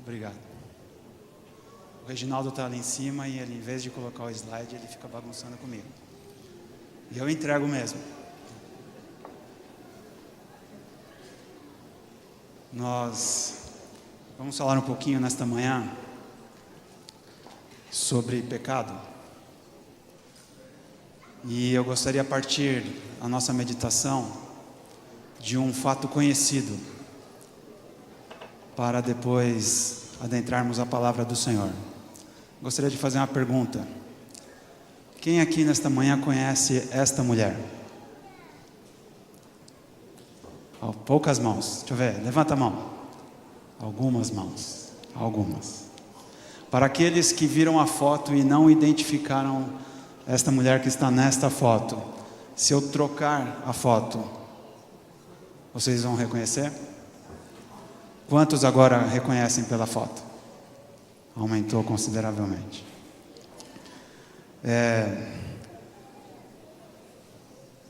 Obrigado. O Reginaldo está ali em cima e ele, em vez de colocar o slide, ele fica bagunçando comigo. E eu entrego mesmo. Nós vamos falar um pouquinho nesta manhã sobre pecado. E eu gostaria, a partir da nossa meditação, de um fato conhecido, para depois adentrarmos a palavra do Senhor. Gostaria de fazer uma pergunta. Quem aqui nesta manhã conhece esta mulher? Oh, poucas mãos. Deixa eu ver, levanta a mão. Algumas mãos. Algumas. Para aqueles que viram a foto e não identificaram esta mulher que está nesta foto, se eu trocar a foto, vocês vão reconhecer? Quantos agora reconhecem pela foto? Aumentou consideravelmente.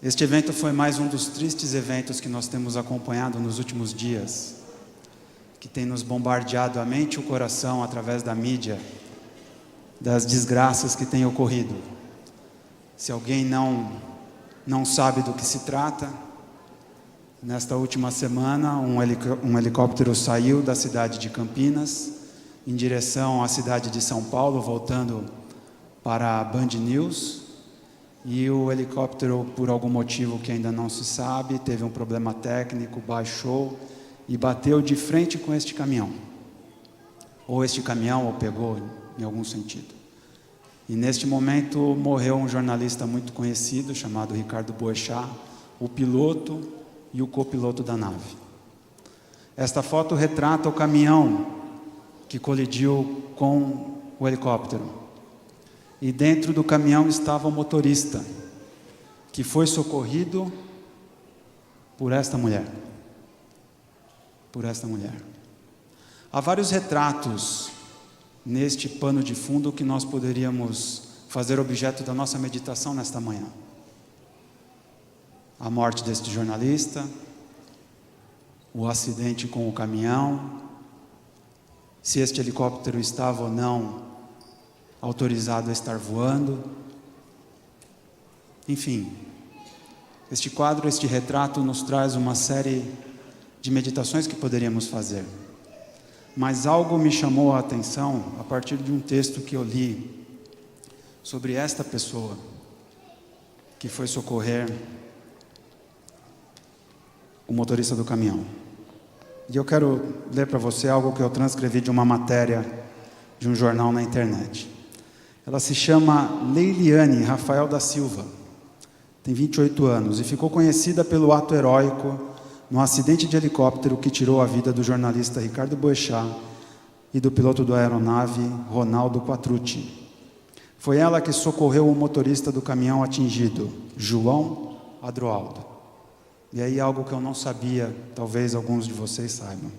Este evento foi mais um dos tristes eventos que nós temos acompanhado nos últimos dias, que tem nos bombardeado a mente e o coração através da mídia, das desgraças que têm ocorrido. Se alguém não sabe do que se trata, nesta última semana um helicóptero saiu da cidade de Campinas em direção à cidade de São Paulo, voltando para a Band News, e o helicóptero, por algum motivo que ainda não se sabe, teve um problema técnico, baixou e bateu de frente com este caminhão. Ou este caminhão o pegou em algum sentido. E neste momento morreu um jornalista muito conhecido, chamado Ricardo Boechat, o piloto e o copiloto da nave. Esta foto retrata o caminhão que colidiu com o helicóptero. E dentro do caminhão estava o motorista, que foi socorrido por esta mulher. Por esta mulher. Há vários retratos neste pano de fundo que nós poderíamos fazer objeto da nossa meditação nesta manhã. A morte deste jornalista, o acidente com o caminhão, se este helicóptero estava ou não autorizado a estar voando. Enfim, este quadro, este retrato nos traz uma série de meditações que poderíamos fazer. Mas algo me chamou a atenção a partir de um texto que eu li sobre esta pessoa que foi socorrer o motorista do caminhão. E eu quero ler para você algo que eu transcrevi de uma matéria de um jornal na internet. Ela se chama Leiliane Rafael da Silva, tem 28 anos e ficou conhecida pelo ato heróico no acidente de helicóptero que tirou a vida do jornalista Ricardo Boechat e do piloto da aeronave Ronaldo Quattrucci. Foi ela que socorreu o motorista do caminhão atingido, João Adroaldo. E aí algo que eu não sabia, talvez alguns de vocês saibam.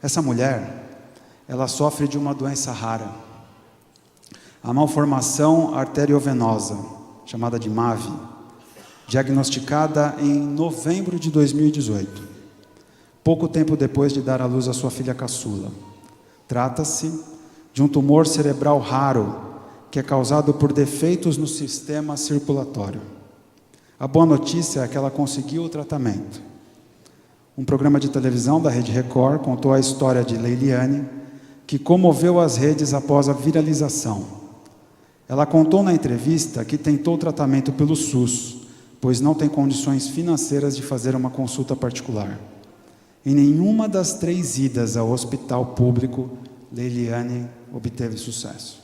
Essa mulher, ela sofre de uma doença rara, a malformação arteriovenosa, chamada de MAVE, diagnosticada em novembro de 2018, pouco tempo depois de dar à luz a sua filha caçula. Trata-se de um tumor cerebral raro, que é causado por defeitos no sistema circulatório. A boa notícia é que ela conseguiu o tratamento. Um programa de televisão da Rede Record contou a história de Leiliane, que comoveu as redes após a viralização. Ela contou na entrevista que tentou tratamento pelo SUS, pois não tem condições financeiras de fazer uma consulta particular. Em nenhuma das 3 idas ao hospital público, Leiliane obteve sucesso.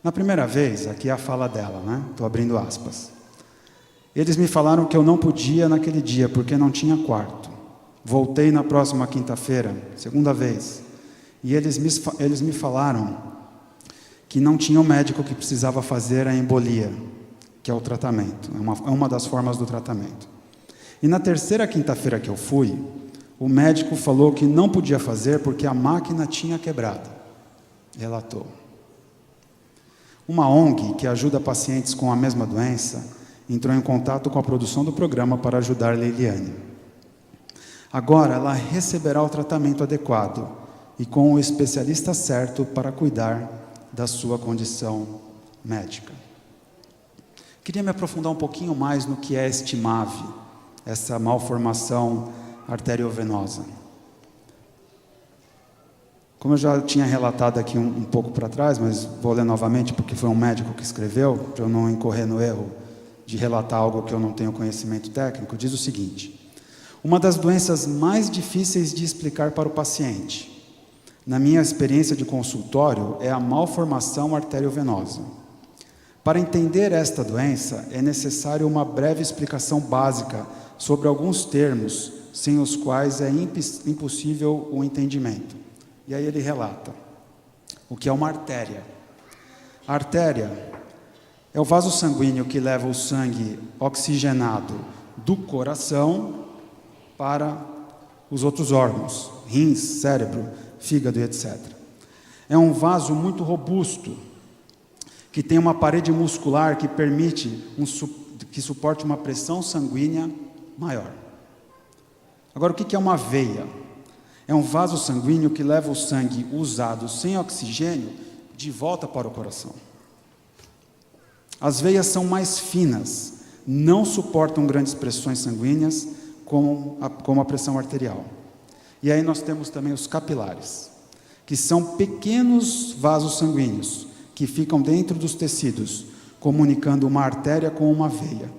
Na primeira vez, aqui é a fala dela, né? Estou abrindo aspas. Eles me falaram que eu não podia naquele dia, porque não tinha quarto. Voltei na próxima quinta-feira, segunda vez, e eles me falaram que não tinha um médico que precisava fazer a embolia, que é o tratamento, é uma das formas do tratamento. E na terceira quinta-feira que eu fui, o médico falou que não podia fazer porque a máquina tinha quebrado, relatou. Uma ONG que ajuda pacientes com a mesma doença entrou em contato com a produção do programa para ajudar Leiliane. Agora ela receberá o tratamento adequado e com o especialista certo para cuidar da sua condição médica. Queria me aprofundar um pouquinho mais no que é este MAVE, essa malformação arteriovenosa. Como eu já tinha relatado aqui um pouco para trás, mas vou ler novamente porque foi um médico que escreveu, para eu não incorrer no erro de relatar algo que eu não tenho conhecimento técnico, diz o seguinte: uma das doenças mais difíceis de explicar para o paciente, na minha experiência de consultório, é a malformação arteriovenosa. Para entender esta doença, é necessário uma breve explicação básica sobre alguns termos, sem os quais é impossível o entendimento. E aí ele relata o que é uma artéria. A artéria é o vaso sanguíneo que leva o sangue oxigenado do coração para os outros órgãos, rins, cérebro, fígado e etc. É um vaso muito robusto, que tem uma parede muscular que permite que suporte uma pressão sanguínea maior. Agora, o que é uma veia? É um vaso sanguíneo que leva o sangue usado sem oxigênio de volta para o coração. As veias são mais finas, não suportam grandes pressões sanguíneas como a pressão arterial. E aí nós temos também os capilares, que são pequenos vasos sanguíneos que ficam dentro dos tecidos, comunicando uma artéria com uma veia.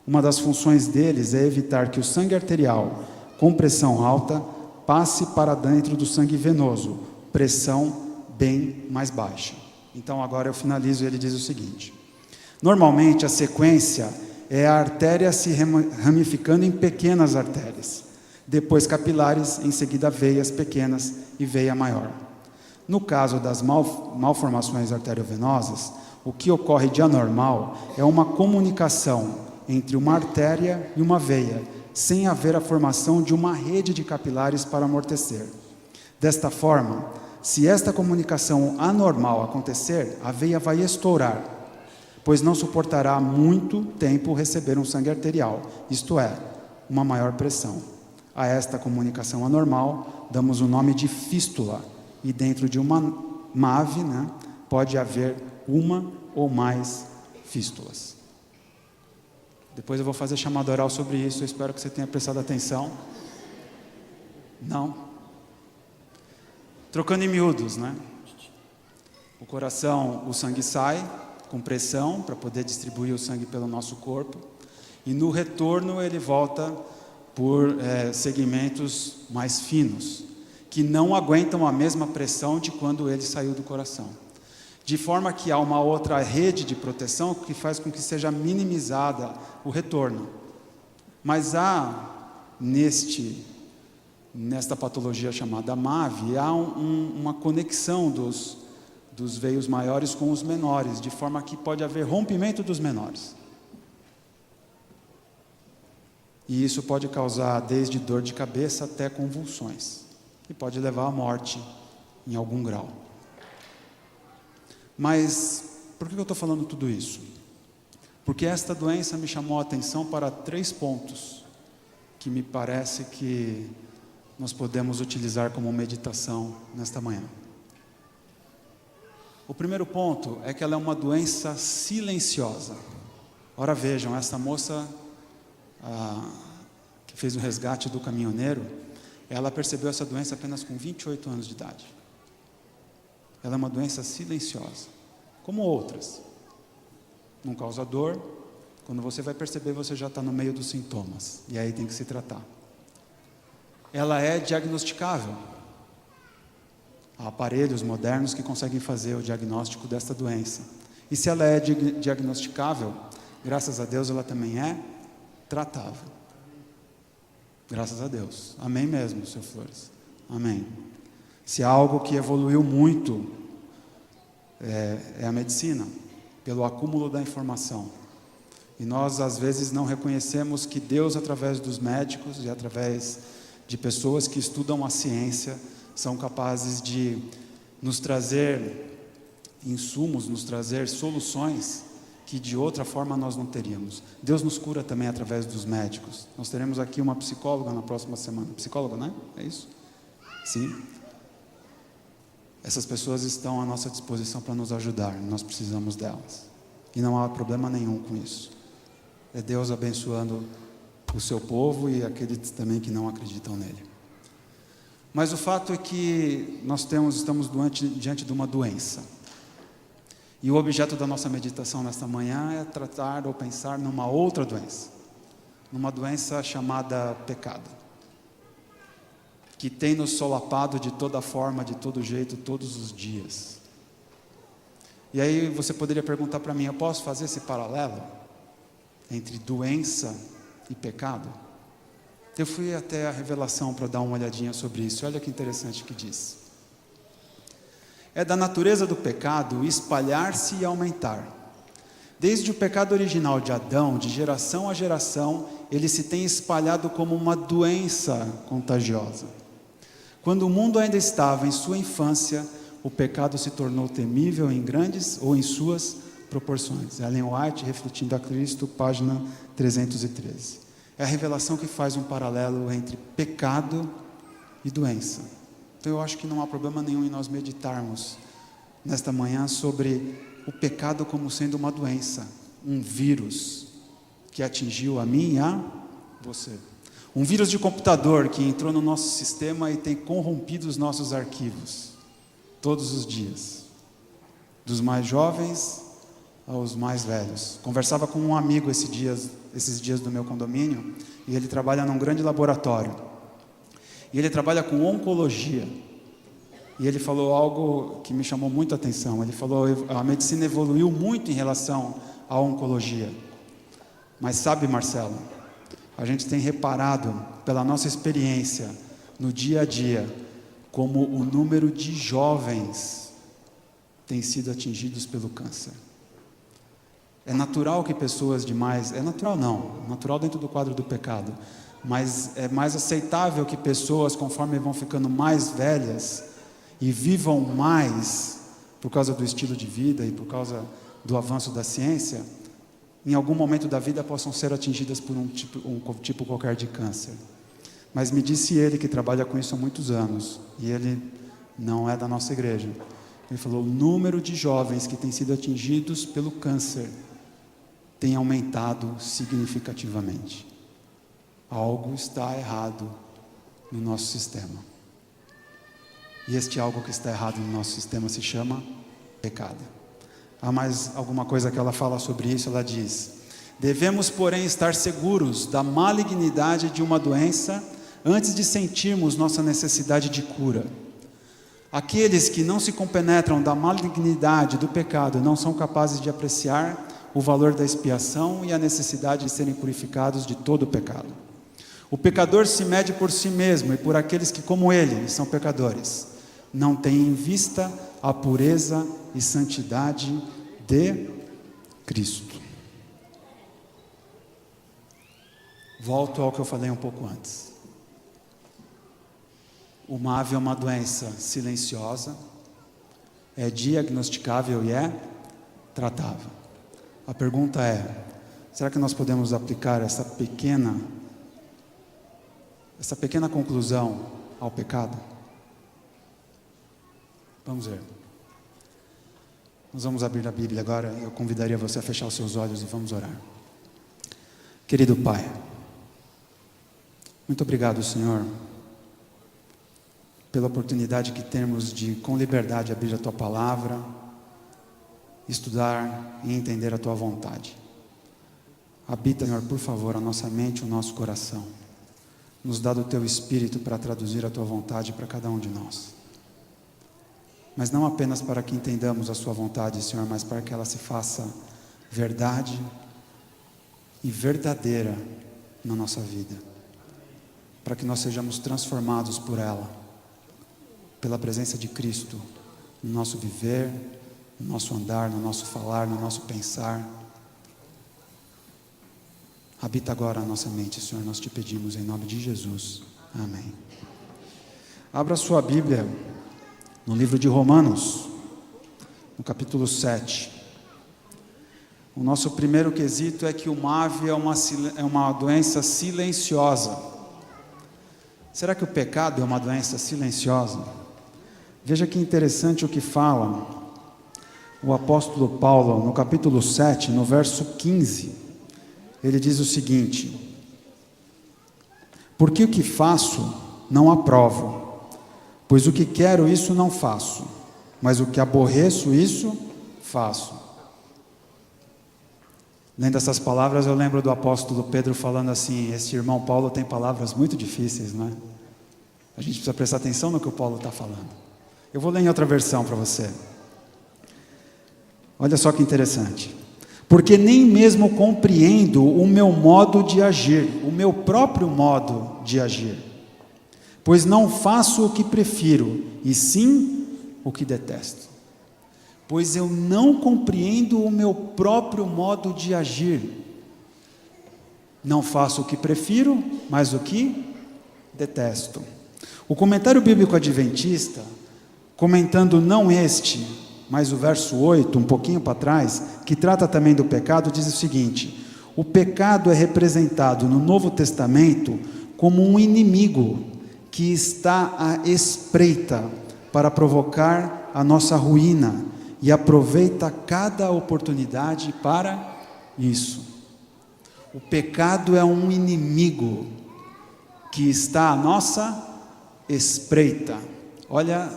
Uma das funções deles é evitar que o sangue arterial, com pressão alta, passe para dentro do sangue venoso, pressão bem mais baixa. Então agora eu finalizo e ele diz o seguinte: normalmente a sequência é a artéria se ramificando em pequenas artérias, depois capilares, em seguida veias pequenas e veia maior. No caso das malformações arteriovenosas, o que ocorre de anormal é uma comunicação entre uma artéria e uma veia, sem haver a formação de uma rede de capilares para amortecer. Desta forma, se esta comunicação anormal acontecer, a veia vai estourar, pois não suportará muito tempo receber um sangue arterial, isto é, uma maior pressão. A esta comunicação anormal damos o nome de fístula, e dentro de uma MAVE, pode haver uma ou mais fístulas. Depois eu vou fazer chamada oral sobre isso, eu espero que você tenha prestado atenção. Não? Trocando em miúdos, O coração, o sangue sai com pressão para poder distribuir o sangue pelo nosso corpo, e no retorno ele volta por segmentos mais finos, que não aguentam a mesma pressão de quando ele saiu do coração. De forma que há uma outra rede de proteção que faz com que seja minimizada o retorno. Mas nesta patologia chamada MAVE, há uma conexão dos veios maiores com os menores, de forma que pode haver rompimento dos menores. E isso pode causar desde dor de cabeça até convulsões, e pode levar à morte em algum grau. Mas por que eu estou falando tudo isso? Porque esta doença me chamou a atenção para 3 pontos que me parece que nós podemos utilizar como meditação nesta manhã. O primeiro ponto é que ela é uma doença silenciosa. Ora vejam, essa moça que fez o resgate do caminhoneiro, ela percebeu essa doença apenas com 28 anos de idade. Ela é uma doença silenciosa, como outras. Não causa dor. Quando você vai perceber, você já está no meio dos sintomas, e aí tem que se tratar. Ela é diagnosticável. Há aparelhos modernos que conseguem fazer o diagnóstico desta doença. E se ela é diagnosticável, graças a Deus ela também é tratável. Graças a Deus. Amém mesmo, seu Flores. Amém. Se há algo que evoluiu muito, é a medicina, pelo acúmulo da informação. E nós, às vezes, não reconhecemos que Deus, através dos médicos e através de pessoas que estudam a ciência, são capazes de nos trazer insumos, nos trazer soluções que de outra forma nós não teríamos. Deus nos cura também através dos médicos. Nós teremos aqui uma psicóloga na próxima semana. Psicóloga, né? É isso? Sim. essas pessoas estão à nossa disposição para nos ajudar, nós precisamos delas. E não há problema nenhum com isso. É Deus abençoando o seu povo e aqueles também que não acreditam nele. Mas o fato é que estamos diante de uma doença. E o objeto da nossa meditação nesta manhã é tratar ou pensar numa outra doença. Numa doença chamada pecado, que tem nos solapado de toda forma, de todo jeito, todos os dias. E aí você poderia perguntar para mim, eu posso fazer esse paralelo entre doença e pecado? Eu fui até a Revelação para dar uma olhadinha sobre isso. Olha que interessante que diz. É da natureza do pecado espalhar-se e aumentar. Desde o pecado original de Adão, de geração a geração, ele se tem espalhado como uma doença contagiosa. Quando o mundo ainda estava em sua infância, o pecado se tornou temível em grandes ou em suas proporções. Ellen White, Refletindo a Cristo, página 313. É a revelação que faz um paralelo entre pecado e doença. Então eu acho que não há problema nenhum em nós meditarmos nesta manhã sobre o pecado como sendo uma doença, um vírus que atingiu a mim e a você. Um vírus de computador que entrou no nosso sistema e tem corrompido os nossos arquivos, todos os dias, dos mais jovens aos mais velhos. Conversava com um amigo esses dias do meu condomínio, e ele trabalha num grande laboratório, e ele trabalha com oncologia, e ele falou algo que me chamou muito a atenção. Ele falou, a medicina evoluiu muito em relação à oncologia, mas sabe, Marcelo, a gente tem reparado, pela nossa experiência no dia a dia, como o número de jovens tem sido atingidos pelo câncer. É natural que pessoas demais, natural dentro do quadro do pecado, mas é mais aceitável que pessoas, conforme vão ficando mais velhas e vivam mais, por causa do estilo de vida e por causa do avanço da ciência, em algum momento da vida possam ser atingidas por um tipo qualquer de câncer. Mas me disse ele, que trabalha com isso há muitos anos, e ele não é da nossa igreja, ele falou, o número de jovens que têm sido atingidos pelo câncer tem aumentado significativamente. Algo está errado no nosso sistema. E este algo que está errado no nosso sistema se chama pecado. Há mais alguma coisa que ela fala sobre isso. Ela diz, devemos, porém, estar seguros da malignidade de uma doença antes de sentirmos nossa necessidade de cura. Aqueles que não se compenetram da malignidade do pecado não são capazes de apreciar o valor da expiação e a necessidade de serem purificados de todo o pecado. O pecador se mede por si mesmo e por aqueles que, como ele, são pecadores. Não têm em vista a pureza e santidade de Cristo. Volto ao que eu falei um pouco antes. O MAV é uma doença silenciosa, é diagnosticável e é tratável. A pergunta é, será que nós podemos aplicar essa pequena conclusão ao pecado? Vamos ver. Nós vamos abrir a Bíblia agora. Eu convidaria você a fechar os seus olhos e vamos orar. Querido Pai, muito obrigado, Senhor, pela oportunidade que temos de, com liberdade, abrir a Tua Palavra, estudar e entender a Tua vontade. Habita, Senhor, por favor, a nossa mente e o nosso coração. Nos dá do Teu Espírito para traduzir a Tua vontade para cada um de nós. Mas não apenas para que entendamos a Sua vontade, Senhor, mas para que ela se faça verdade e verdadeira na nossa vida. Para que nós sejamos transformados por ela, pela presença de Cristo, no nosso viver, no nosso andar, no nosso falar, no nosso pensar. Habita agora a nossa mente, Senhor, nós te pedimos em nome de Jesus. Amém. Abra sua Bíblia no livro de Romanos, no capítulo 7. O nosso primeiro quesito é que o MAV é uma doença silenciosa. Será que o pecado é uma doença silenciosa? Veja que interessante o que fala o apóstolo Paulo no capítulo 7, no verso 15. Ele diz o seguinte: porque o que faço não aprovo, pois o que quero isso não faço, mas o que aborreço isso faço. Lendo essas palavras, eu lembro do apóstolo Pedro falando assim: este irmão Paulo tem palavras muito difíceis, não é? A gente precisa prestar atenção no que o Paulo está falando. Eu vou ler em outra versão para você. Olha só que interessante. Porque nem mesmo compreendo o meu modo de agir, o meu próprio modo de agir. Pois não faço o que prefiro, e sim o que detesto. Pois eu não compreendo o meu próprio modo de agir. Não faço o que prefiro, mas o que detesto. O comentário bíblico adventista, comentando não este, mas o verso 8, um pouquinho para trás, que trata também do pecado, diz o seguinte: o pecado é representado no Novo Testamento como um inimigo que está à espreita para provocar a nossa ruína e aproveita cada oportunidade para isso. O pecado é um inimigo que está à nossa espreita. Olha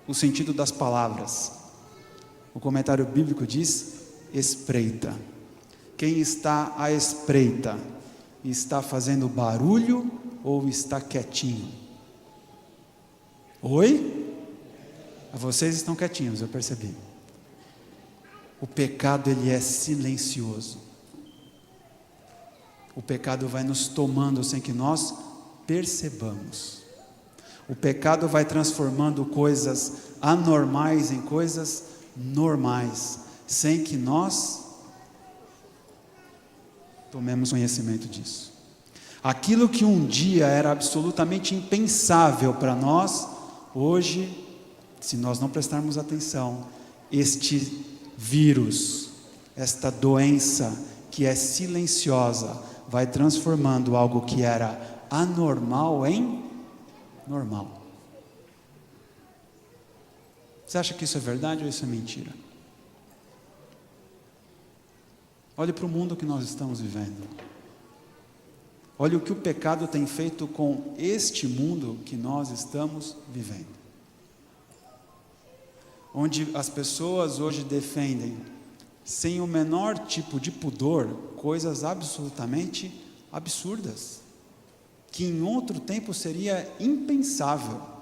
o sentido das palavras. O comentário bíblico diz espreita. Quem está à espreita está fazendo barulho ou está quietinho? Oi? Vocês estão quietinhos, eu percebi. O pecado, ele é silencioso. O pecado vai nos tomando sem que nós percebamos. O pecado vai transformando coisas anormais em coisas normais, sem que nós tomemos conhecimento disso. Aquilo que um dia era absolutamente impensável para nós, hoje, se nós não prestarmos atenção, este vírus, esta doença que é silenciosa, vai transformando algo que era anormal em normal. Você acha que isso é verdade ou isso é mentira? Olhe para o mundo que nós estamos vivendo. Olhe o que o pecado tem feito com este mundo que nós estamos vivendo. Onde as pessoas hoje defendem, sem o menor tipo de pudor, coisas absolutamente absurdas, que em outro tempo seria impensável.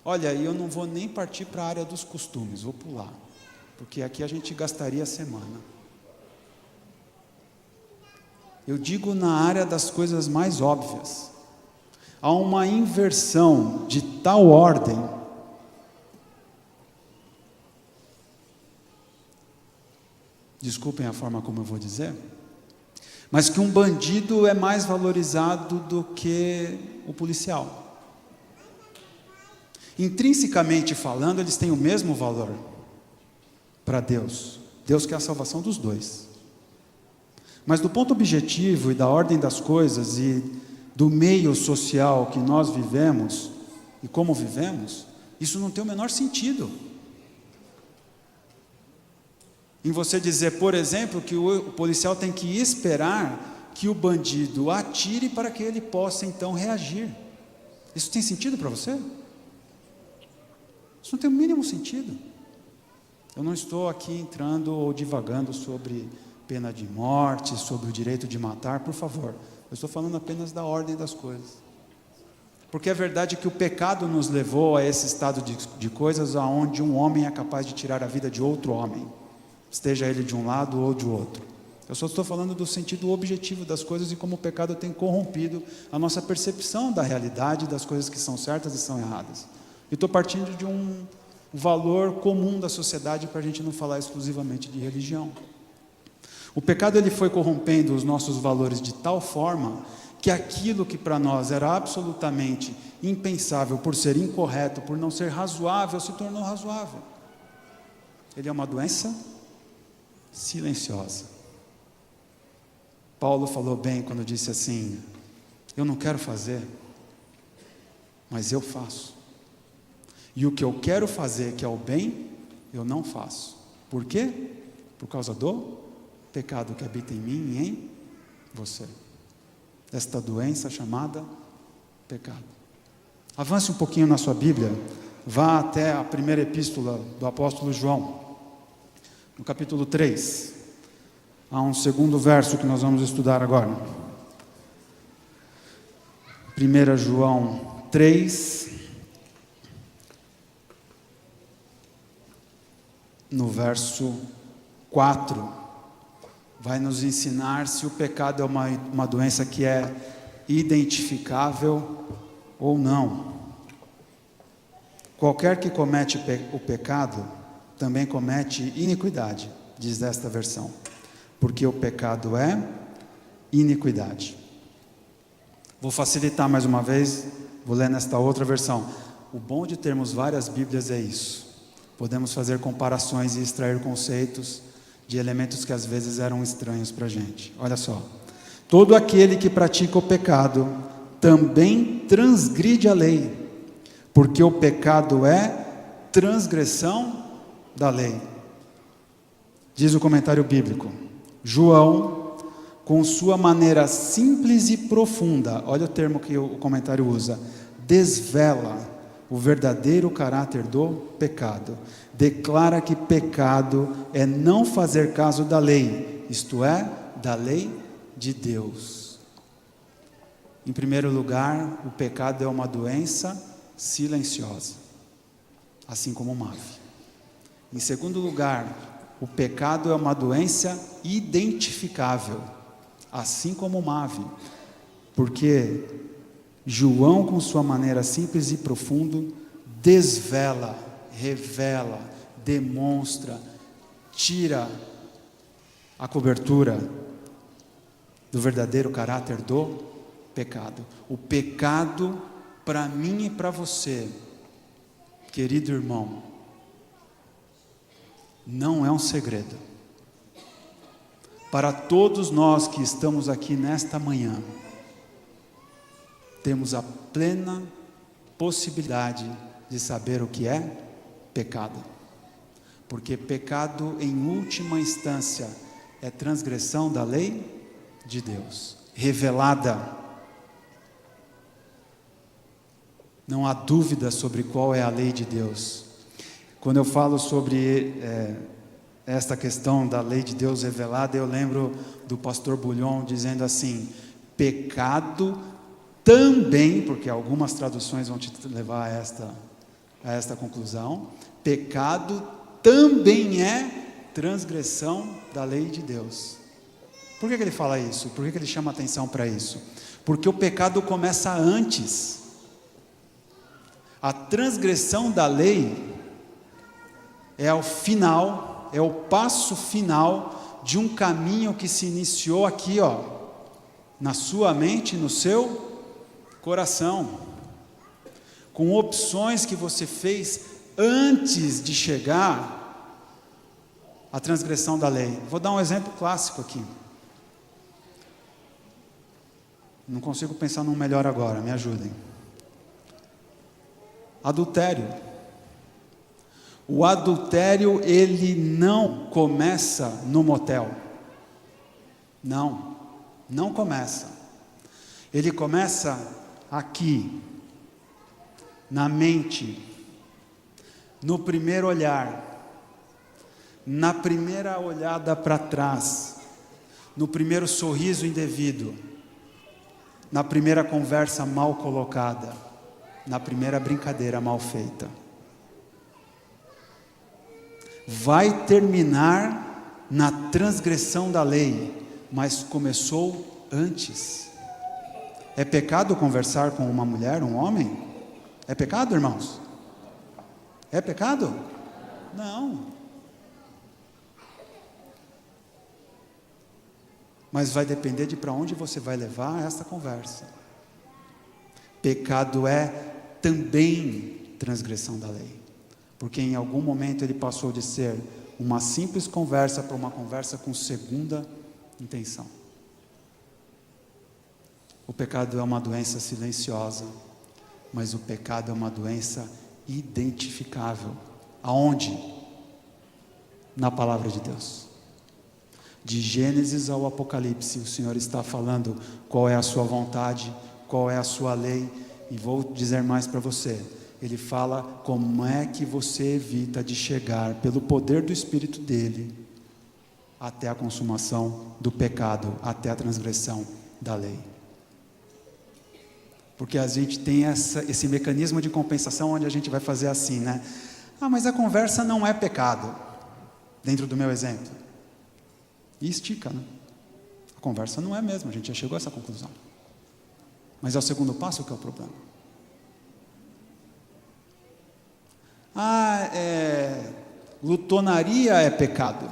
Olha, eu não vou nem partir para a área dos costumes, vou pular, porque aqui a gente gastaria a semana. Eu digo na área das coisas mais óbvias. Há uma inversão de tal ordem, desculpem a forma como eu vou dizer, mas que um bandido é mais valorizado do que o policial. Intrinsecamente falando, eles têm o mesmo valor para Deus. Deus quer a salvação dos dois. Mas do ponto objetivo e da ordem das coisas e do meio social que nós vivemos e como vivemos, isso não tem o menor sentido. Em você dizer, por exemplo, que o policial tem que esperar que o bandido atire para que ele possa então reagir. Isso tem sentido para você? Isso não tem o mínimo sentido. Eu não estou aqui entrando ou divagando sobre pena de morte, sobre o direito de matar, por favor. Eu estou falando apenas da ordem das coisas. Porque é verdade que o pecado nos levou a esse estado de coisas onde um homem é capaz de tirar a vida de outro homem, esteja ele de um lado ou de outro. Eu só estou falando do sentido objetivo das coisas e como o pecado tem corrompido a nossa percepção da realidade, das coisas que são certas e são erradas. E estou partindo de um valor comum da sociedade para a gente não falar exclusivamente de religião. O pecado, ele foi corrompendo os nossos valores de tal forma que aquilo que para nós era absolutamente impensável por ser incorreto, por não ser razoável, se tornou razoável. Ele é uma doença silenciosa. Paulo falou bem quando disse assim: eu não quero fazer, mas eu faço. E o que eu quero fazer, que é o bem, eu não faço. Por quê? Por causa do pecado que habita em mim e em você. Esta doença chamada pecado. Avance um pouquinho na sua Bíblia. Vá até a primeira epístola do apóstolo João. No capítulo 3. Há um segundo verso que nós vamos estudar agora. 1 João 3, no verso 4, vai nos ensinar se o pecado é uma doença que é identificável ou não. Qualquer que comete o pecado, também comete iniquidade, diz esta versão. Porque o pecado é iniquidade. Vou facilitar mais uma vez, vou ler nesta outra versão. O bom de termos várias Bíblias é isso. Podemos fazer comparações e extrair conceitos de elementos que às vezes eram estranhos para a gente. Olha só. Todo aquele que pratica o pecado também transgride a lei, porque o pecado é transgressão da lei. Diz o comentário bíblico. João, com sua maneira simples e profunda, olha o termo que o comentário usa, desvela o verdadeiro caráter do pecado. Declara que pecado é não fazer caso da lei, isto é, da lei de Deus. Em primeiro lugar, o pecado é uma doença silenciosa, assim como o MAV. Em segundo lugar, o pecado é uma doença identificável, assim como o MAV, porque João, com sua maneira simples e profunda, desvela, revela, demonstra, tira a cobertura do verdadeiro caráter do pecado. O pecado, para mim e para você, querido irmão, não é um segredo. Para todos nós que estamos aqui nesta manhã, temos a plena possibilidade de saber o que é pecado. Porque pecado, em última instância, é transgressão da lei de Deus, revelada. Não há dúvida sobre qual é a lei de Deus. Quando eu falo sobre esta questão da lei de Deus revelada, eu lembro do pastor Bullion dizendo assim: pecado também, porque algumas traduções vão te levar a esta conclusão, pecado também é transgressão da lei de Deus. Por que ele fala isso? Por que ele chama atenção para isso? Porque o pecado começa antes. A transgressão da lei é o final, é o passo final de um caminho que se iniciou aqui, ó, na sua mente, no seu coração, com opções que você fez antes de chegar à transgressão da lei. Vou dar um exemplo clássico aqui. Não consigo pensar num melhor agora, me ajudem. Adultério. O adultério, ele não começa no motel. Não começa. Ele começa aqui, na mente, no primeiro olhar, na primeira olhada para trás, no primeiro sorriso indevido, na primeira conversa mal colocada, na primeira brincadeira mal feita. Vai terminar na transgressão da lei, mas começou antes. É pecado conversar com uma mulher, um homem? É pecado, irmãos? É pecado? Não. Mas vai depender de para onde você vai levar essa conversa. Pecado é também transgressão da lei. Porque em algum momento ele passou de ser uma simples conversa para uma conversa com segunda intenção. O pecado é uma doença silenciosa, mas o pecado é uma doença identificável. Aonde? Na palavra de Deus. De Gênesis ao Apocalipse, o Senhor está falando qual é a sua vontade, qual é a sua lei, e vou dizer mais para você. Ele fala como é que você evita de chegar, pelo poder do Espírito dele, até a consumação do pecado, até a transgressão da lei. Porque a gente tem esse mecanismo de compensação onde a gente vai fazer assim, né? Mas a conversa não é pecado, dentro do meu exemplo. E estica, né? A conversa não é mesmo, a gente já chegou a essa conclusão. Mas é o segundo passo que é o problema. Glutonaria é pecado.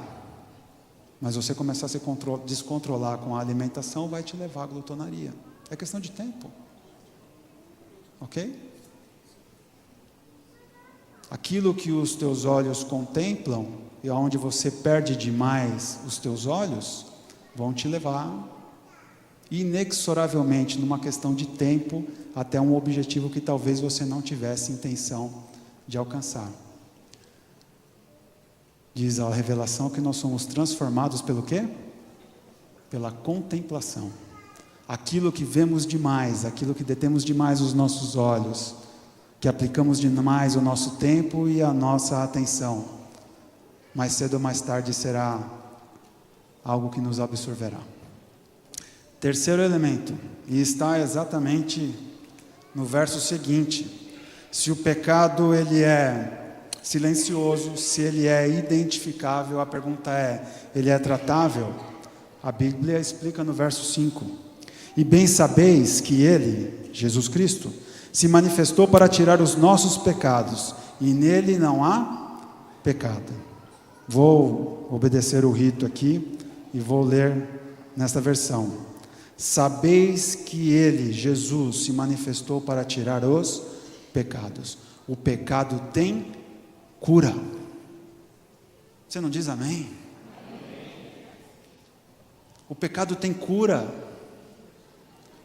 Mas você começar a se descontrolar com a alimentação vai te levar à glutonaria. É questão de tempo. Ok? Aquilo que os teus olhos contemplam e onde você perde demais os teus olhos, vão te levar inexoravelmente, numa questão de tempo, até um objetivo que talvez você não tivesse intenção de alcançar. Diz a revelação que nós somos transformados pelo quê? Pela contemplação. Aquilo que vemos demais, aquilo que detemos demais os nossos olhos, que aplicamos demais o nosso tempo e a nossa atenção, mais cedo ou mais tarde será algo que nos absorverá. Terceiro elemento, e está exatamente no verso seguinte: se o pecado ele é silencioso, se ele é identificável, a pergunta é, ele é tratável? A Bíblia explica no verso 5: e bem sabeis que ele, Jesus Cristo, se manifestou para tirar os nossos pecados, e nele não há pecado. Vou obedecer o rito aqui, e vou ler nesta versão: sabeis que ele, Jesus, se manifestou para tirar os pecados. O pecado tem cura. Você não diz amém? O pecado tem cura.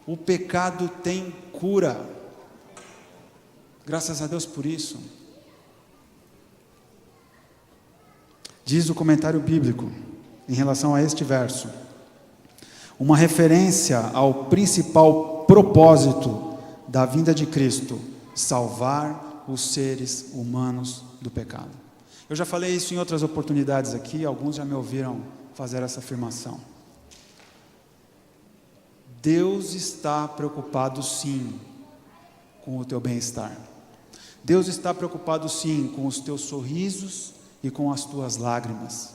O pecado tem cura. Graças a Deus por isso. Diz o comentário bíblico em relação a este verso, uma referência ao principal propósito da vinda de Cristo: salvar os seres humanos do pecado. Eu já falei isso em outras oportunidades aqui, alguns já me ouviram fazer essa afirmação. Deus está preocupado sim com o teu bem-estar. Deus está preocupado sim com os teus sorrisos e com as tuas lágrimas.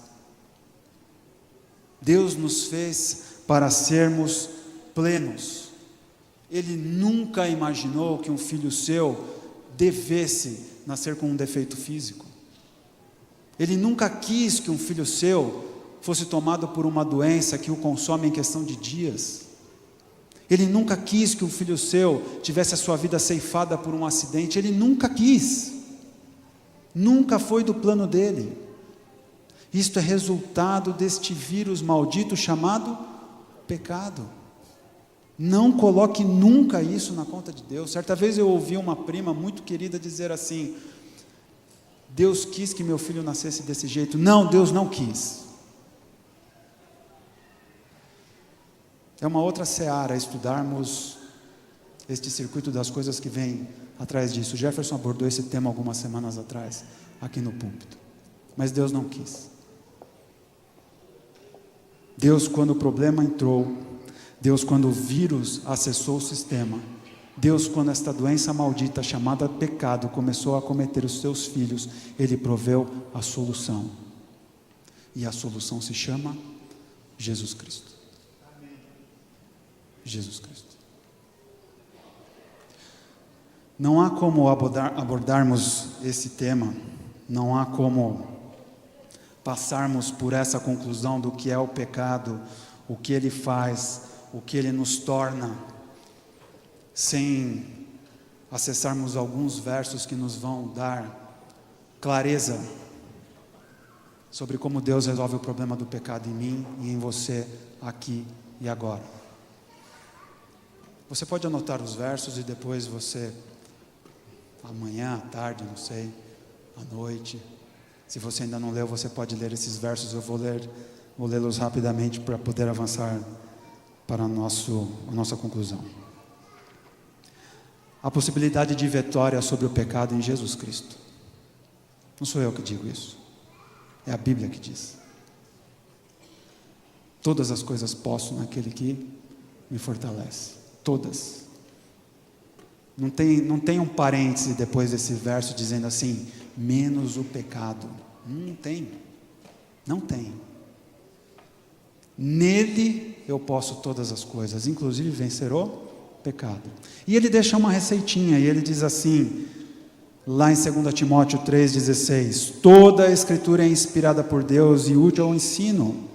Deus nos fez para sermos plenos. Ele nunca imaginou que um filho seu devesse nascer com um defeito físico. Ele nunca quis que um filho seu fosse tomado por uma doença que o consome em questão de dias. Ele nunca quis que um filho seu tivesse a sua vida ceifada por um acidente. Ele nunca quis. Nunca foi do plano dele. Isto é resultado deste vírus maldito chamado pecado. Não coloque nunca isso na conta de Deus. Certa vez eu ouvi uma prima muito querida dizer assim: Deus quis que meu filho nascesse desse jeito. Não, Deus não quis. É uma outra seara estudarmos este circuito das coisas que vem atrás disso. Jefferson abordou esse tema algumas semanas atrás, aqui no púlpito. Mas Deus não quis. Deus, quando o problema entrou, Deus, quando o vírus acessou o sistema, Deus, quando esta doença maldita chamada pecado começou a acometer os seus filhos, Ele proveu a solução. E a solução se chama Jesus Cristo. Jesus Cristo. Não há como abordarmos esse tema, não há como passarmos por essa conclusão do que é o pecado, o que ele faz, o que ele nos torna, sem acessarmos alguns versos que nos vão dar clareza sobre como Deus resolve o problema do pecado em mim e em você, aqui e agora. Você pode anotar os versos e depois você amanhã, à tarde, não sei, à noite. Se você ainda não leu, você pode ler esses versos. Eu vou lê-los rapidamente para poder avançar para a nossa conclusão. A possibilidade de vitória sobre o pecado em Jesus Cristo. Não sou eu que digo isso, é a Bíblia que diz. Todas as coisas posso naquele que me fortalece. Todas. Não tem um parêntese depois desse verso dizendo assim, menos o pecado. Não tem. Não tem. Nele eu posso todas as coisas, inclusive vencer o pecado. E ele deixa uma receitinha, e ele diz assim, lá em 2 Timóteo 3,16, toda a Escritura é inspirada por Deus e útil ao ensino,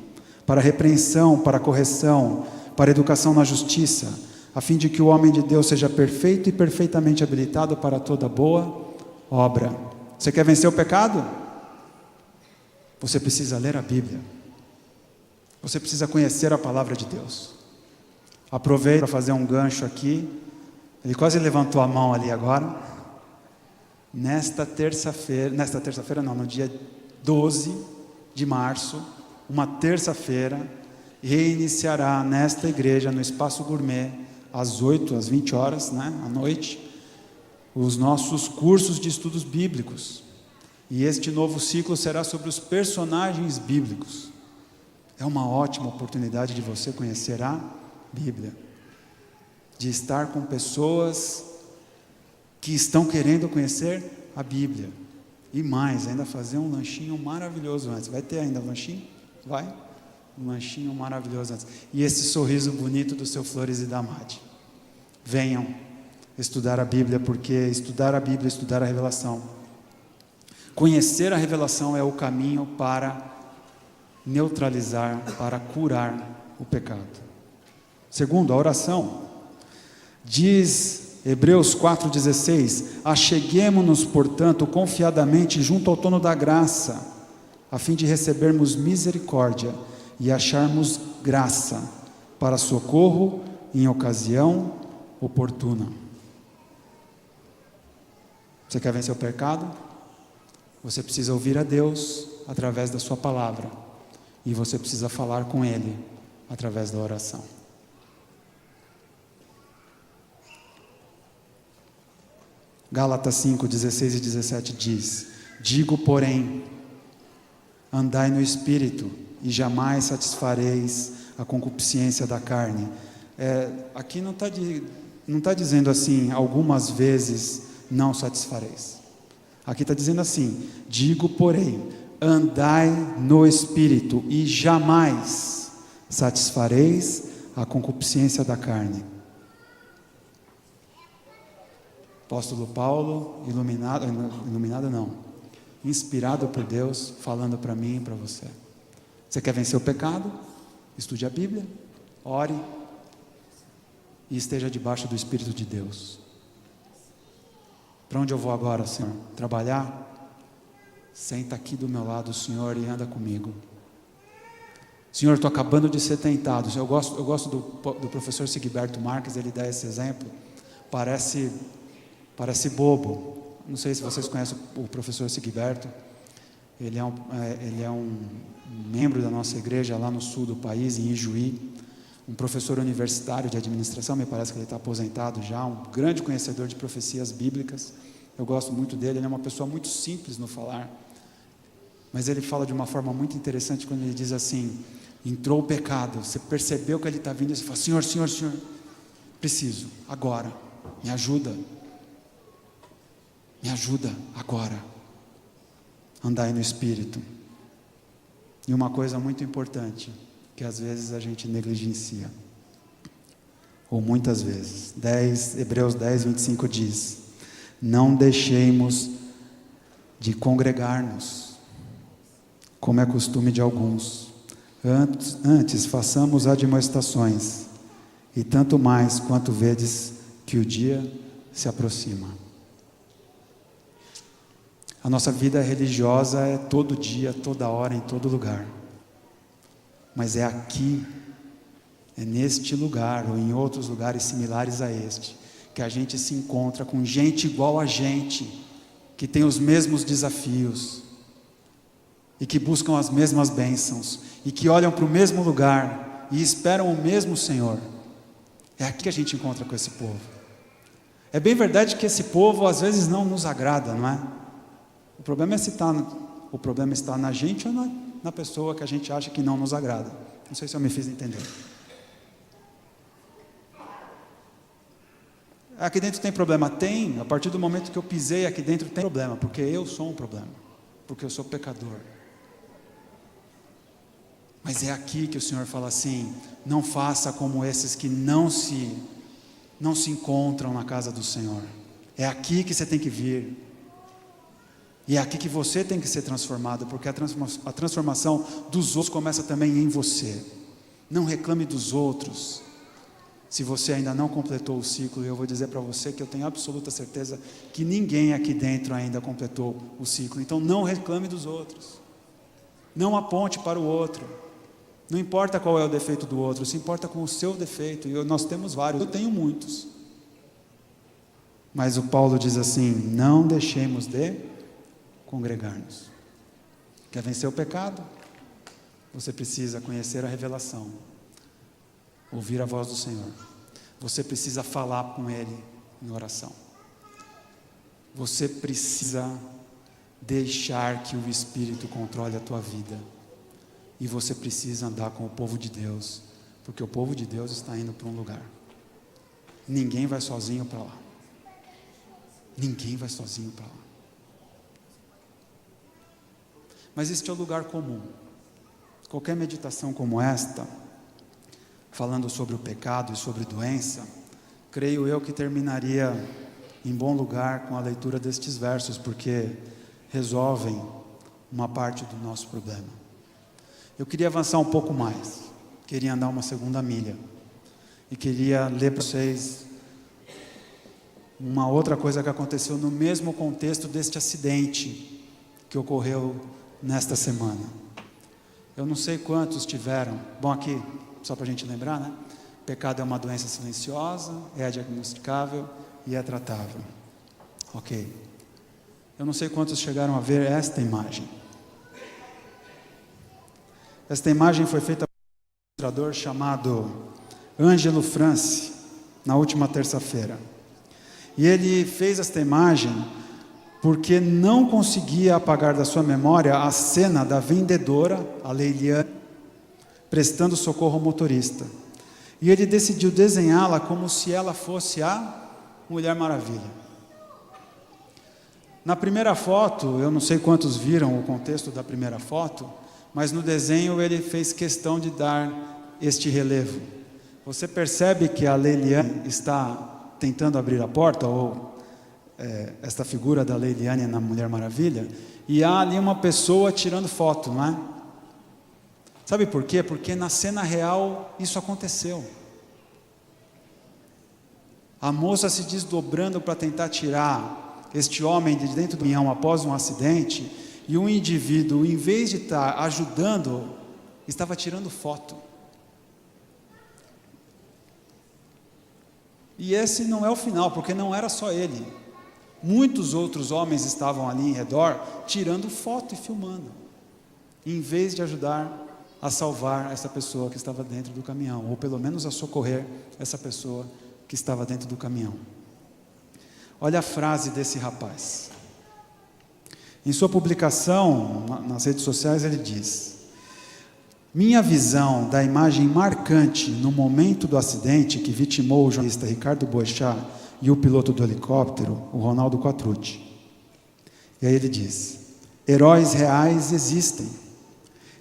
para repreensão, para correção, para educação na justiça, a fim de que o homem de Deus seja perfeito e perfeitamente habilitado para toda boa obra. Você quer vencer o pecado? Você precisa ler a Bíblia. Você precisa conhecer a palavra de Deus. Aproveito para fazer um gancho aqui. Ele quase levantou a mão ali agora. Nesta terça-feira não, no dia 12 de março, uma terça-feira, reiniciará nesta igreja, no Espaço Gourmet, às 20 horas, né, à noite, os nossos cursos de estudos bíblicos. E este novo ciclo será sobre os personagens bíblicos. É uma ótima oportunidade de você conhecer a Bíblia, de estar com pessoas que estão querendo conhecer a Bíblia. E mais, ainda fazer um lanchinho maravilhoso antes. Vai ter ainda um lanchinho? Vai? Um lanchinho maravilhoso antes. E esse sorriso bonito do seu Flores e da Madi. Venham estudar a Bíblia, porque estudar a Bíblia, estudar a revelação. Conhecer a revelação é o caminho para neutralizar, para curar o pecado. Segundo, a oração. Diz Hebreus 4,16, acheguemo-nos, portanto, confiadamente junto ao trono da graça, a fim de recebermos misericórdia e acharmos graça para socorro em ocasião oportuna. Você quer vencer o pecado? Você precisa ouvir a Deus através da sua palavra, e você precisa falar com Ele através da oração. Gálatas 5, 16 e 17 diz, digo, porém, andai no Espírito, e jamais satisfareis a concupiscência da carne. Aqui não está dizendo assim, algumas vezes não satisfareis. Aqui está dizendo assim, digo, porém, andai no Espírito, e jamais satisfareis a concupiscência da carne. Apóstolo Paulo, inspirado por Deus, falando para mim e para você. Você quer vencer o pecado? Estude a Bíblia, ore e esteja debaixo do Espírito de Deus. Para onde eu vou agora, Senhor? Trabalhar? Senta aqui do meu lado, Senhor, e anda comigo. Senhor, estou acabando de ser tentado. Eu gosto do professor Sigberto Marques, ele dá esse exemplo. Parece bobo. Não sei se vocês conhecem o professor Sigberto. Ele é um membro da nossa igreja lá no sul do país, em Ijuí. Um professor universitário de administração, me parece que ele está aposentado já. Um grande conhecedor de profecias bíblicas. Eu gosto muito dele. Ele é uma pessoa muito simples no falar. Mas ele fala de uma forma muito interessante quando ele diz assim, entrou o pecado, você percebeu que ele está vindo e você fala, Senhor, preciso, agora, me ajuda agora, andai no Espírito. E uma coisa muito importante, que às vezes a gente negligencia, ou muitas vezes, Hebreus 10, 25 diz, não deixemos de congregar-nos, como é costume de alguns, antes façamos admoestações, e tanto mais quanto vedes que o dia se aproxima. A nossa vida religiosa é todo dia, toda hora, em todo lugar. Mas é aqui, é neste lugar, ou em outros lugares similares a este, que a gente se encontra com gente igual a gente, que tem os mesmos desafios, e que buscam as mesmas bênçãos, e que olham para o mesmo lugar, e esperam o mesmo Senhor. É aqui que a gente encontra com esse povo. É bem verdade que esse povo às vezes não nos agrada, não é? O problema está na gente ou na pessoa que a gente acha que não nos agrada. Não sei se eu me fiz entender. Aqui dentro tem problema? Tem. A partir do momento que eu pisei aqui dentro tem problema, porque eu sou um problema, porque eu sou pecador. Mas é aqui que o Senhor fala assim: não faça como esses que não se encontram na casa do Senhor. É aqui que você tem que vir. E é aqui que você tem que ser transformado, porque a transformação dos outros começa também em você. Não reclame dos outros. Se você ainda não completou o ciclo, eu vou dizer para você que eu tenho absoluta certeza que ninguém aqui dentro ainda completou o ciclo. Então não reclame dos outros. Não aponte para o outro. Não importa qual é o defeito do outro, se importa com o seu defeito. E nós temos vários, eu tenho muitos. Mas o Paulo diz assim: não deixemos de congregar-nos. Quer vencer o pecado? Você precisa conhecer a revelação, ouvir a voz do Senhor. Você precisa falar com Ele em oração. Você precisa deixar que o Espírito controle a tua vida. E você precisa andar com o povo de Deus, porque o povo de Deus está indo para um lugar. Ninguém vai sozinho para lá. Ninguém vai sozinho para lá. Mas este é o lugar comum. Qualquer meditação como esta, falando sobre o pecado e sobre doença, creio eu que terminaria em bom lugar com a leitura destes versos, porque resolvem uma parte do nosso problema. Eu queria avançar um pouco mais, queria andar uma segunda milha, e queria ler para vocês uma outra coisa que aconteceu no mesmo contexto deste acidente que ocorreu nesta semana. Eu não sei quantos tiveram, bom, aqui, só para a gente lembrar, né? Pecado é uma doença silenciosa, é diagnosticável e é tratável. Ok. Eu não sei quantos chegaram a ver esta imagem. Esta imagem foi feita por um ilustrador chamado Ângelo France, na última terça-feira. E ele fez esta imagem porque não conseguia apagar da sua memória a cena da vendedora, a Leiliane, prestando socorro ao motorista. E ele decidiu desenhá-la como se ela fosse a Mulher Maravilha. Na primeira foto, eu não sei quantos viram o contexto da primeira foto, mas no desenho ele fez questão de dar este relevo. Você percebe que a Leiliane está tentando abrir a porta, ou esta figura da Leiliane na Mulher Maravilha, e há ali uma pessoa tirando foto, não é? Sabe por quê? Porque na cena real isso aconteceu. A moça se desdobrando para tentar tirar este homem de dentro do caminhão após um acidente, e um indivíduo, em vez de estar ajudando, estava tirando foto. E esse não é o final, porque não era só ele. Muitos outros homens estavam ali em redor, tirando foto e filmando, em vez de ajudar a salvar essa pessoa que estava dentro do caminhão, ou pelo menos a socorrer essa pessoa que estava dentro do caminhão. Olha a frase desse rapaz. Em sua publicação nas redes sociais ele diz: minha visão da imagem marcante no momento do acidente que vitimou o jornalista Ricardo Boechat e o piloto do helicóptero, o Ronaldo Quattrucci. E aí ele diz: heróis reais existem.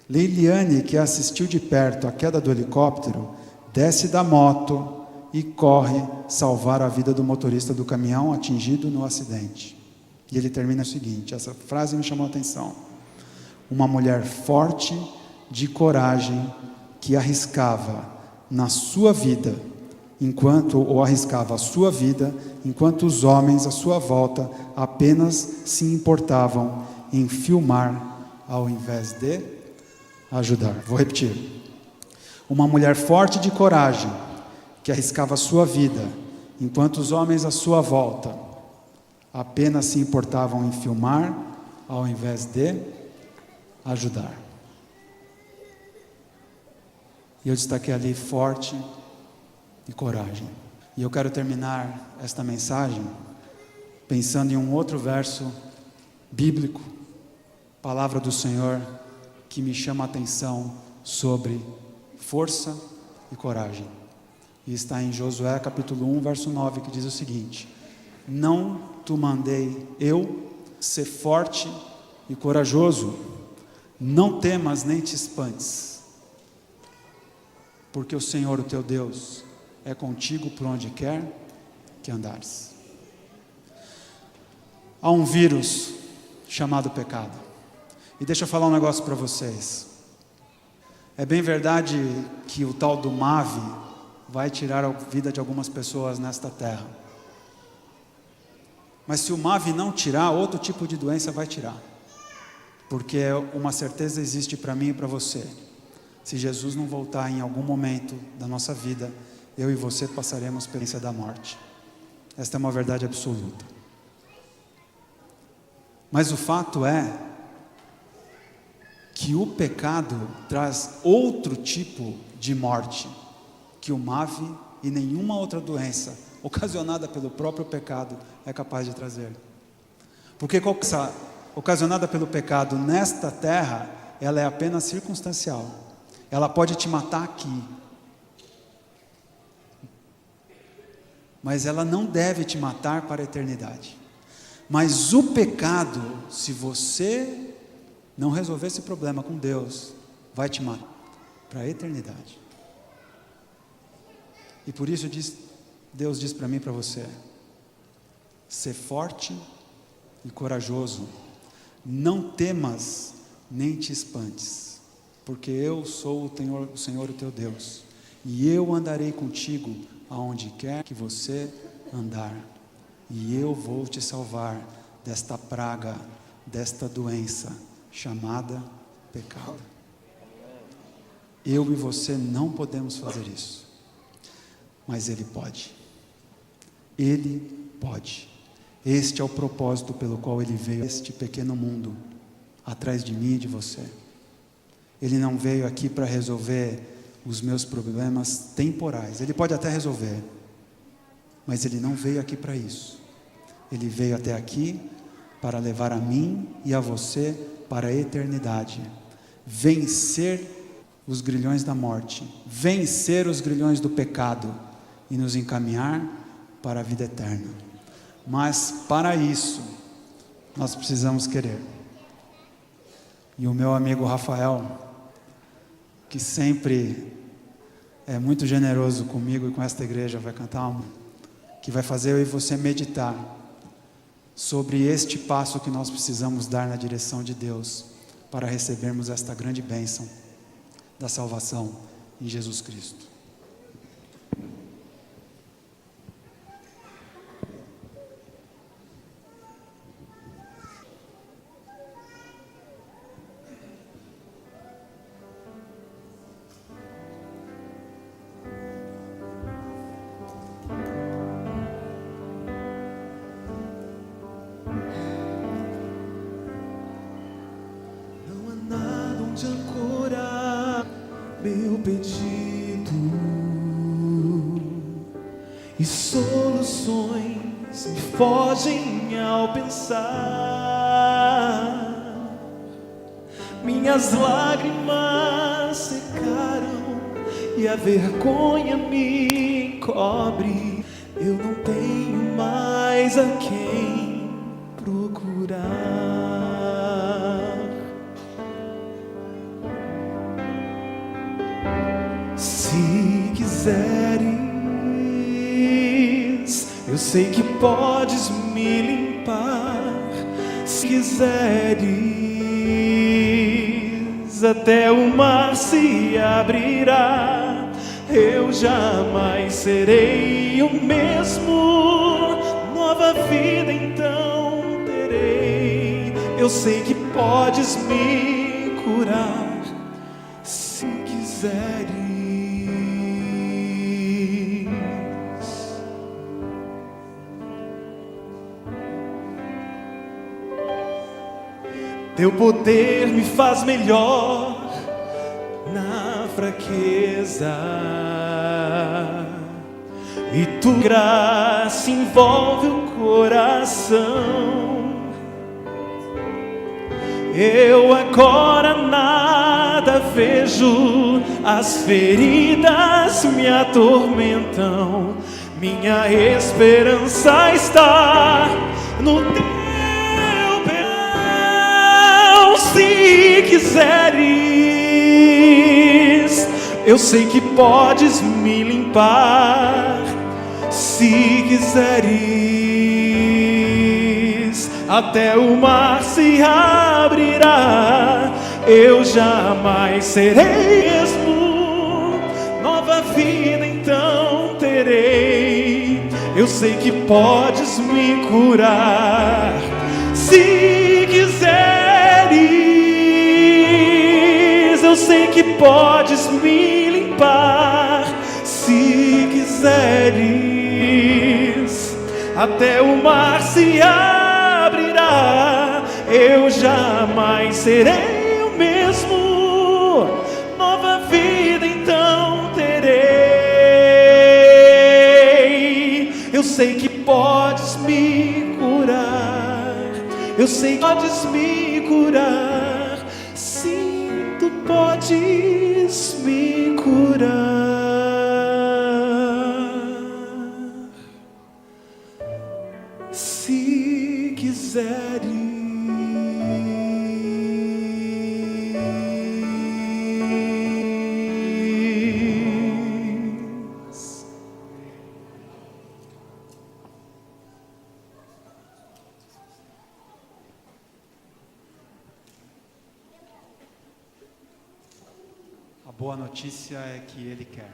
Leiliane, que assistiu de perto a queda do helicóptero, desce da moto e corre salvar a vida do motorista do caminhão atingido no acidente. E ele termina o seguinte, essa frase me chamou a atenção: uma mulher forte, de coragem, que arriscava na sua vida, arriscava a sua vida, enquanto os homens à sua volta apenas se importavam em filmar ao invés de ajudar. Vou repetir. Uma mulher forte de coragem, que arriscava a sua vida, enquanto os homens à sua volta apenas se importavam em filmar, ao invés de ajudar. E eu destaquei ali forte e coragem. E eu quero terminar esta mensagem pensando em um outro verso bíblico, palavra do Senhor, que me chama a atenção sobre força e coragem. E está em Josué capítulo 1, verso 9, que diz o seguinte: não te mandei eu ser forte e corajoso, não temas nem te espantes, porque o Senhor, o teu Deus, é contigo por onde quer que andares. Há um vírus chamado pecado. E deixa eu falar um negócio para vocês. É bem verdade que o tal do MAVE vai tirar a vida de algumas pessoas nesta terra. Mas se o MAVE não tirar, outro tipo de doença vai tirar. Porque uma certeza existe para mim e para você. Se Jesus não voltar em algum momento da nossa vida, eu e você passaremos pela experiência da morte. Esta é uma verdade absoluta. Mas o fato é que o pecado traz outro tipo de morte que o MAVE e nenhuma outra doença ocasionada pelo próprio pecado é capaz de trazer. Porque essa ocasionada pelo pecado nesta terra, ela é apenas circunstancial. Ela pode te matar aqui, mas ela não deve te matar para a eternidade. Mas o pecado, se você não resolver esse problema com Deus, vai te matar para a eternidade. E por isso Deus diz para mim e para você: ser forte e corajoso, não temas nem te espantes, porque eu sou o Senhor o teu Deus, e eu andarei contigo aonde quer que você andar, e eu vou te salvar desta praga, desta doença chamada pecado. Eu e você não podemos fazer isso, mas Ele pode. Ele pode. Este é o propósito pelo qual Ele veio a este pequeno mundo, atrás de mim e de você. Ele não veio aqui para resolver os meus problemas temporais. Ele pode até resolver, mas Ele não veio aqui para isso. Ele veio até aqui para levar a mim e a você para a eternidade, vencer os grilhões da morte, vencer os grilhões do pecado e nos encaminhar para a vida eterna. Mas para isso nós precisamos querer. E o meu amigo Rafael, que sempre é muito generoso comigo e com esta igreja, vai cantar uma que vai fazer eu e você meditar sobre este passo que nós precisamos dar na direção de Deus para recebermos esta grande bênção da salvação em Jesus Cristo. Meu pedido e soluções me fogem ao pensar. Minhas lágrimas secaram e a vergonha me cobre. Eu não tenho mais a quem procurar. Se quiseres, eu sei que podes me limpar. Se quiseres, até o mar se abrirá. Eu jamais serei o mesmo, nova vida então terei. Eu sei que podes me curar, se quiseres. Teu poder me faz melhor na fraqueza, e tua graça envolve o coração. Eu agora nada vejo, as feridas me atormentam. Minha esperança está no teu perdão. Se quiseres, eu sei que podes me limpar. Se quiseres, até o mar se abrirá. Eu jamais serei mesmo, nova vida então terei. Eu sei que podes me curar. Se quiseres, eu sei que podes me limpar. Se quiseres, até o mar se abrirá. Eu jamais serei o mesmo, nova vida então terei. Eu sei que podes me curar. Eu sei que podes me curar. Sim, tu podes me curar. Se quiseres. A boa notícia é que Ele quer.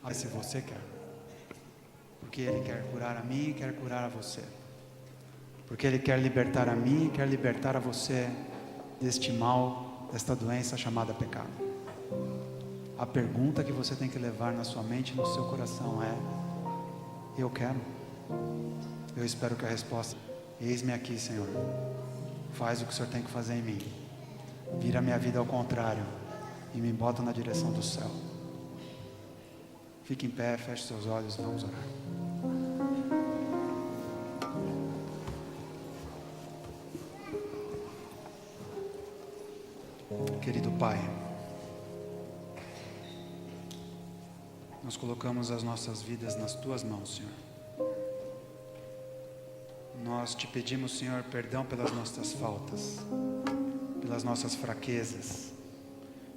Mas se você quer. Porque Ele quer curar a mim e quer curar a você. Porque Ele quer libertar a mim e quer libertar a você deste mal, desta doença chamada pecado. A pergunta que você tem que levar na sua mente e no seu coração é: eu quero? Eu espero que a resposta: eis-me aqui, Senhor. Faz o que o Senhor tem que fazer em mim. Vira minha vida ao contrário e me bota na direção do céu. Fique em pé, feche seus olhos, vamos orar. Querido Pai, nós colocamos as nossas vidas nas Tuas mãos, Senhor. Nós te pedimos, Senhor, perdão pelas nossas faltas, pelas nossas fraquezas,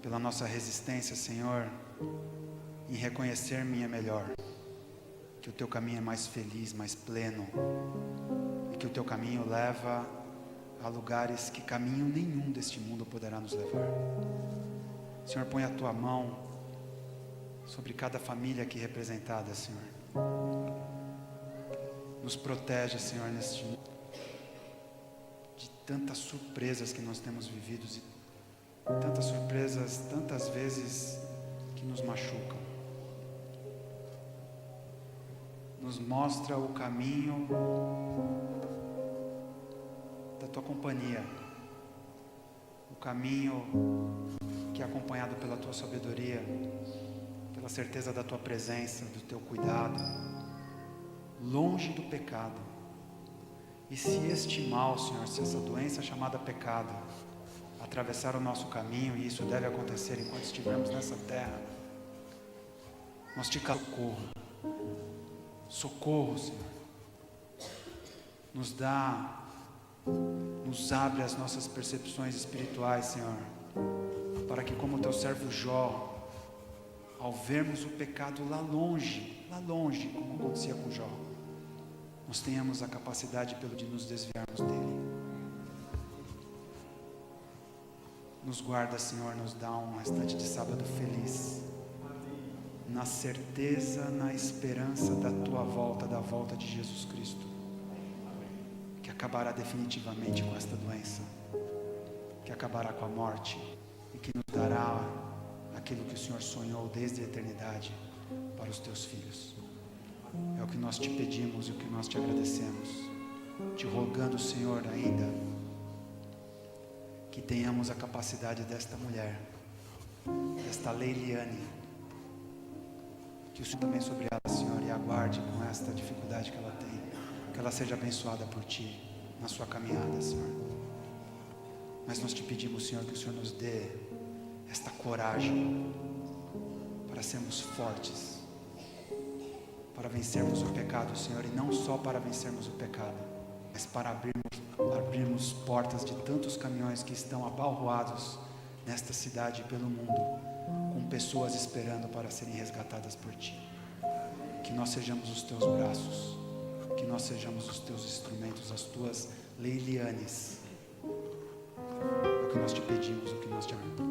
pela nossa resistência, Senhor, em reconhecer minha melhor, que o Teu caminho é mais feliz, mais pleno, e que o Teu caminho leva a lugares que caminho nenhum deste mundo poderá nos levar. Senhor, põe a Tua mão sobre cada família aqui representada, Senhor. Nos proteja, Senhor, neste mundo de tantas surpresas que nós temos vivido, tantas surpresas, tantas vezes que nos machucam. Nos mostra o caminho da Tua companhia, o caminho que é acompanhado pela Tua sabedoria, pela certeza da Tua presença, do Teu cuidado, longe do pecado. E se este mal, Senhor, se essa doença chamada pecado atravessar o nosso caminho, e isso deve acontecer enquanto estivermos nessa terra, nós te socorro. Socorro, Senhor. Nos abre as nossas percepções espirituais, Senhor, para que, como Teu servo Jó, ao vermos o pecado lá longe, como acontecia com Jó, nós tenhamos a capacidade de nos desviarmos dele. Nos guarda, Senhor, nos dá um restante de sábado feliz, na certeza, na esperança da Tua volta, da volta de Jesus Cristo, que acabará definitivamente com esta doença, que acabará com a morte e que nos dará aquilo que o Senhor sonhou desde a eternidade para os Teus filhos. É o que nós te pedimos e o que nós te agradecemos, te rogando, Senhor, ainda que tenhamos a capacidade desta mulher, desta Leiliane, que o Senhor também sobre ela, Senhor, e aguarde com esta dificuldade que ela tem, que ela seja abençoada por Ti na sua caminhada, Senhor. Mas nós te pedimos, Senhor, que o Senhor nos dê esta coragem para sermos fortes, para vencermos o pecado, Senhor, e não só para vencermos o pecado, mas para abrirmos portas de tantos caminhões que estão abalroados nesta cidade e pelo mundo, com pessoas esperando para serem resgatadas por Ti. Que nós sejamos os Teus braços, que nós sejamos os Teus instrumentos, as Tuas Leilianes. É o que nós te pedimos, o que nós te amamos.